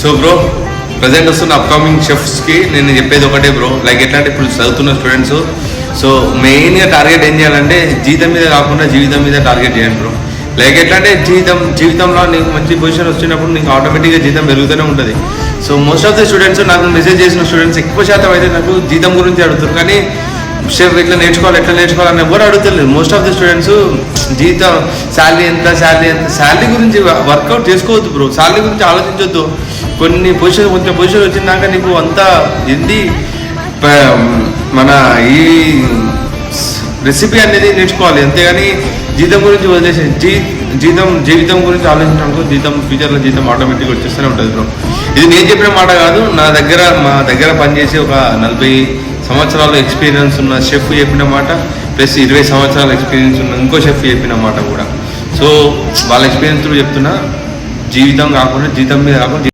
So bro present వస్తున్న upcoming షెఫ్స్కి నేను చెప్పేది ఒకటే బ్రో, లైక్ ఎట్లా అంటే ఇప్పుడు చదువుతున్న స్టూడెంట్స్ సో మెయిన్గా టార్గెట్ ఏం చేయాలంటే జీతం మీద కాకుండా జీవితం మీద టార్గెట్ చేయండి బ్రో. లైక్ ఎట్లా అంటే జీవితంలో నీకు మంచి పొజిషన్ వచ్చినప్పుడు నీకు ఆటోమేటిక్గా జీతం పెరుగుతూనే ఉంటుంది. So most of the students నాకు మెసేజ్ చేసిన స్టూడెంట్స్ ఎక్కువ శాతం అయితే నాకు జీతం గురించి అడుగుతారు, కానీ షెఫ్ ఎట్లా నేర్చుకోవాలని ఎవరు అడుగుతలేదు. మోస్ట్ ఆఫ్ ద స్టూడెంట్స్ జీతం శాలరీ ఎంత శాలరీ గురించి వర్కౌట్ చేసుకోవద్దు బ్రో, శాలరీ గురించి ఆలోచించొద్దు. కొంచెం పొజిషన్ వచ్చిందాక నీకు అంతా ఏంటి మన ఈ రెసిపీ అనేది నేర్చుకోవాలి, అంతేగాని జీతం గురించి వదిలేసి జీవితం గురించి ఆలోచించడానికి ఫ్యూచర్లో జీతం ఆటోమేటిక్గా వచ్చేస్తూనే ఉంటుంది బ్రో. ఇది నేను చెప్పిన మాట కాదు, మా దగ్గర పనిచేసి ఒక 40 సంవత్సరాల ఎక్స్పీరియన్స్ ఉన్న షెఫ్ చెప్పిన మాట, ప్లస్ 20 సంవత్సరాల ఎక్స్పీరియన్స్ ఉన్న ఇంకో షెఫ్ చెప్పిన మాట కూడా. సో వాళ్ళ ఎక్స్పీరియన్స్ చెప్తున్నా, జీవితం మీద కాకుండా